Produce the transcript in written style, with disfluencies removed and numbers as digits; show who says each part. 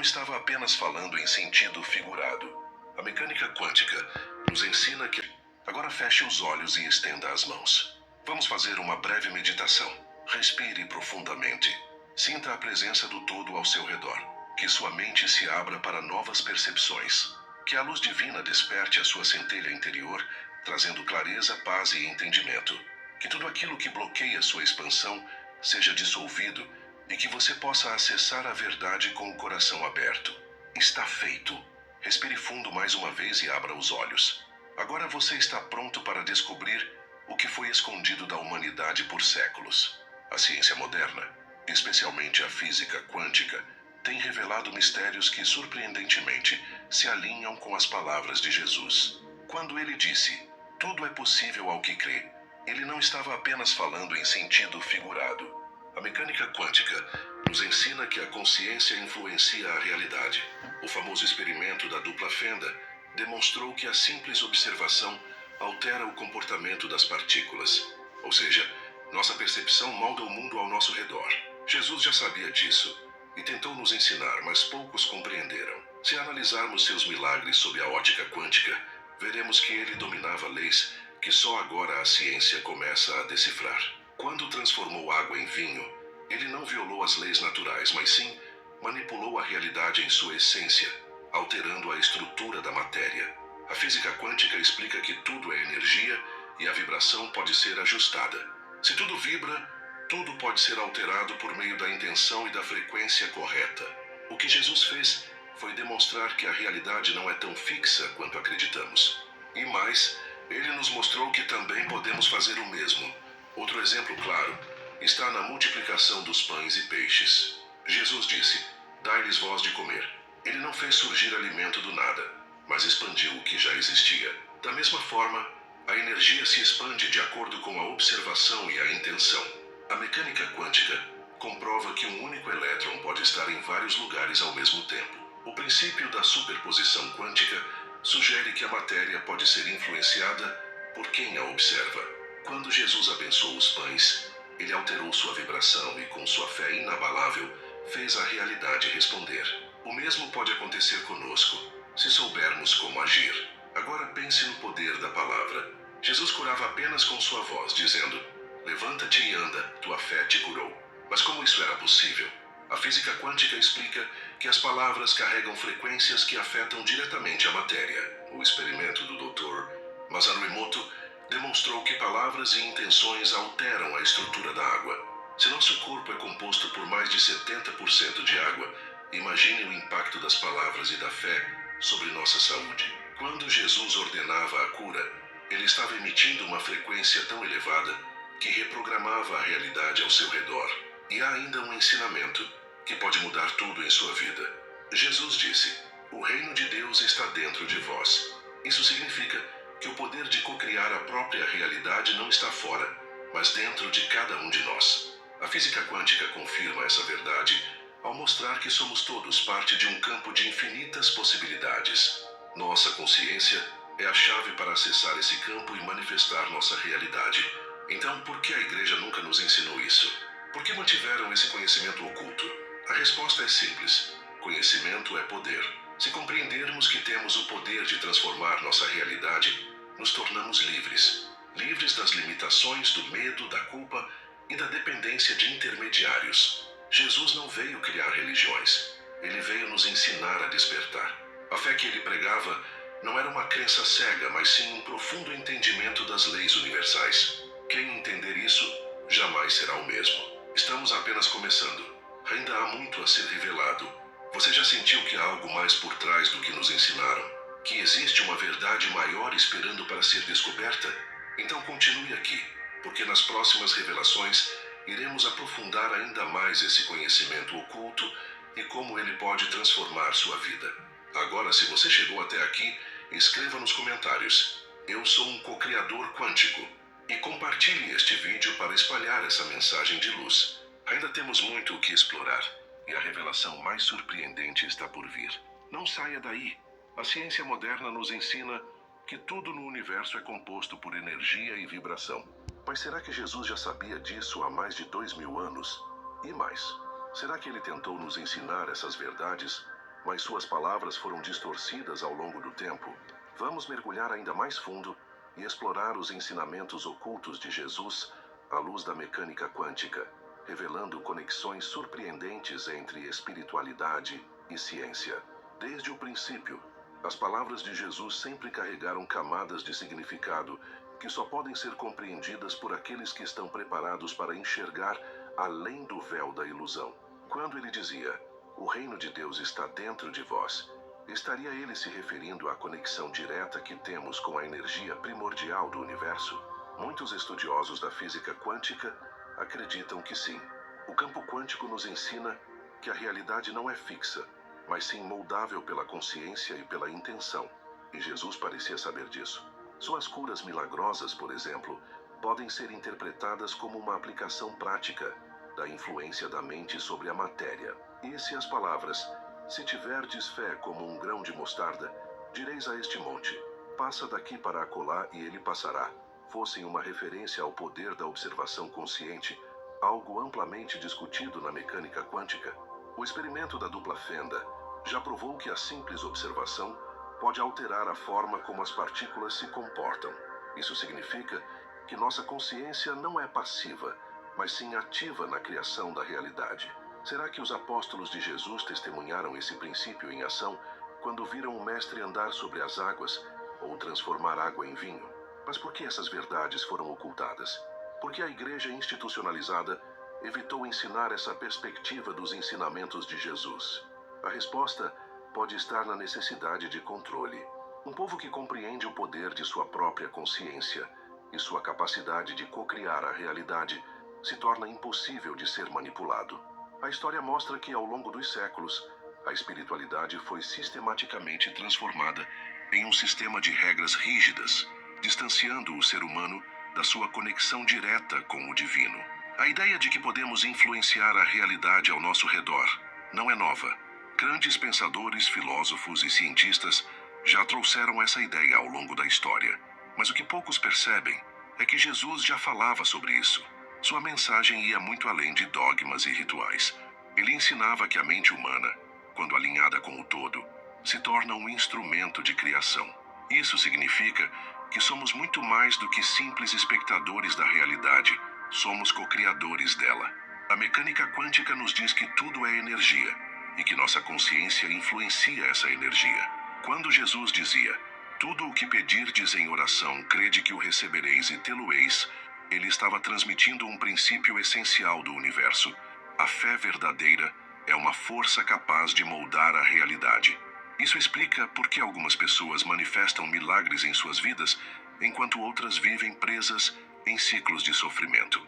Speaker 1: não estava apenas falando em sentido figurado. A mecânica quântica nos ensina que... Agora feche os olhos e estenda as mãos. Vamos fazer uma breve meditação. Respire profundamente. Sinta a presença do todo ao seu redor. Que sua mente se abra para novas percepções. Que a luz divina desperte a sua centelha interior, trazendo clareza, paz e entendimento. Que tudo aquilo que bloqueia sua expansão seja dissolvido e que você possa acessar a verdade com o coração aberto. Está feito. Respire fundo mais uma vez e abra os olhos. Agora você está pronto para descobrir o que foi escondido da humanidade por séculos. A ciência moderna, especialmente a física quântica, tem revelado mistérios que, surpreendentemente, se alinham com as palavras de Jesus. Quando ele disse, "Tudo é possível ao que crê", ele não estava apenas falando em sentido figurado. A mecânica quântica nos ensina que a consciência influencia a realidade. O famoso experimento da dupla fenda demonstrou que a simples observação altera o comportamento das partículas. Ou seja, nossa percepção molda o mundo ao nosso redor. Jesus já sabia disso e tentou nos ensinar, mas poucos compreenderam. Se analisarmos seus milagres sob a ótica quântica, veremos que ele dominava leis que só agora a ciência começa a decifrar. Quando transformou água em vinho, ele não violou as leis naturais, mas sim manipulou a realidade em sua essência, alterando a estrutura da matéria. A física quântica explica que tudo é energia e a vibração pode ser ajustada. Se tudo vibra, tudo pode ser alterado por meio da intenção e da frequência correta. O que Jesus fez foi demonstrar que a realidade não é tão fixa quanto acreditamos. E mais, ele nos mostrou que também podemos fazer o mesmo. Outro exemplo claro está na multiplicação dos pães e peixes. Jesus disse, "Dai-lhes vós de comer." Ele não fez surgir alimento do nada, mas expandiu o que já existia. Da mesma forma, a energia se expande de acordo com a observação e a intenção. A mecânica quântica comprova que um único elétron pode estar em vários lugares ao mesmo tempo. O princípio da superposição quântica sugere que a matéria pode ser influenciada por quem a observa. Quando Jesus abençoou os pães, ele alterou sua vibração e, com sua fé inabalável, fez a realidade responder. O mesmo pode acontecer conosco, se soubermos como agir. Agora pense no poder da palavra. Jesus curava apenas com sua voz, dizendo, "Levanta-te e anda, tua fé te curou." Mas como isso era possível? A física quântica explica que as palavras carregam frequências que afetam diretamente a matéria. O experimento do Dr. Masaru Emoto demonstrou que palavras e intenções alteram a estrutura da água. Se nosso corpo é composto por mais de 70% de água, imagine o impacto das palavras e da fé sobre nossa saúde. Quando Jesus ordenava a cura, ele estava emitindo uma frequência tão elevada que reprogramava a realidade ao seu redor. E há ainda um ensinamento que pode mudar tudo em sua vida. Jesus disse, "O reino de Deus está dentro de vós." Isso significa que o poder de cocriar a própria realidade não está fora, mas dentro de cada um de nós. A física quântica confirma essa verdade ao mostrar que somos todos parte de um campo de infinitas possibilidades. Nossa consciência é a chave para acessar esse campo e manifestar nossa realidade. Então, por que a igreja nunca nos ensinou isso? Por que mantiveram esse conhecimento oculto? A resposta é simples. Conhecimento é poder. Se compreendermos que temos o poder de transformar nossa realidade, nos tornamos livres. Livres das limitações, do medo, da culpa e da dependência de intermediários. Jesus não veio criar religiões. Ele veio nos ensinar a despertar. A fé que ele pregava não era uma crença cega, mas sim um profundo entendimento das leis universais. Quem entender isso, jamais será o mesmo. Estamos apenas começando. Ainda há muito a ser revelado. Você já sentiu que há algo mais por trás do que nos ensinaram? Que existe uma verdade maior esperando para ser descoberta? Então continue aqui, porque nas próximas revelações iremos aprofundar ainda mais esse conhecimento oculto e como ele pode transformar sua vida. Agora, se você chegou até aqui, escreva nos comentários, "Eu sou um co-criador quântico", e compartilhe este vídeo para espalhar essa mensagem de luz. Ainda temos muito o que explorar, e a revelação mais surpreendente está por vir. Não saia daí. A ciência moderna nos ensina que tudo no universo é composto por energia e vibração. Mas será que Jesus já sabia disso há mais de 2000 anos? E mais, será que ele tentou nos ensinar essas verdades mas suas palavras foram distorcidas ao longo do tempo. Vamos mergulhar ainda mais fundo e explorar os ensinamentos ocultos de Jesus à luz da mecânica quântica, revelando conexões surpreendentes entre espiritualidade e ciência. Desde o princípio, as palavras de Jesus sempre carregaram camadas de significado que só podem ser compreendidas por aqueles que estão preparados para enxergar além do véu da ilusão. Quando ele dizia, "O reino de Deus está dentro de vós", estaria ele se referindo à conexão direta que temos com a energia primordial do universo? Muitos estudiosos da física quântica acreditam que sim. O campo quântico nos ensina que a realidade não é fixa, mas sim moldável pela consciência e pela intenção. E Jesus parecia saber disso. Suas curas milagrosas, por exemplo, podem ser interpretadas como uma aplicação prática da influência da mente sobre a matéria. E se as palavras, "Se tiverdes fé como um grão de mostarda, direis a este monte, passa daqui para acolá e ele passará", fossem uma referência ao poder da observação consciente, algo amplamente discutido na mecânica quântica? O experimento da dupla fenda já provou que a simples observação pode alterar a forma como as partículas se comportam. Isso significa que nossa consciência não é passiva, mas sim ativa na criação da realidade. Será que os apóstolos de Jesus testemunharam esse princípio em ação quando viram o Mestre andar sobre as águas ou transformar água em vinho? Mas por que essas verdades foram ocultadas? Por que a igreja institucionalizada evitou ensinar essa perspectiva dos ensinamentos de Jesus? A resposta pode estar na necessidade de controle. Um povo que compreende o poder de sua própria consciência e sua capacidade de co-criar a realidade se torna impossível de ser manipulado. A história mostra que, ao longo dos séculos, a espiritualidade foi sistematicamente transformada em um sistema de regras rígidas, distanciando o ser humano da sua conexão direta com o divino. A ideia de que podemos influenciar a realidade ao nosso redor não é nova. Grandes pensadores, filósofos e cientistas já trouxeram essa ideia ao longo da história. Mas o que poucos percebem é que Jesus já falava sobre isso. Sua mensagem ia muito além de dogmas e rituais. Ele ensinava que a mente humana, quando alinhada com o todo, se torna um instrumento de criação. Isso significa que somos muito mais do que simples espectadores da realidade, somos co-criadores dela. A mecânica quântica nos diz que tudo é energia e que nossa consciência influencia essa energia. Quando Jesus dizia, "Tudo o que pedirdes em oração, crede que o recebereis e tê-lo-eis", ele estava transmitindo um princípio essencial do universo. A fé verdadeira é uma força capaz de moldar a realidade. Isso explica por que algumas pessoas manifestam milagres em suas vidas, enquanto outras vivem presas em ciclos de sofrimento.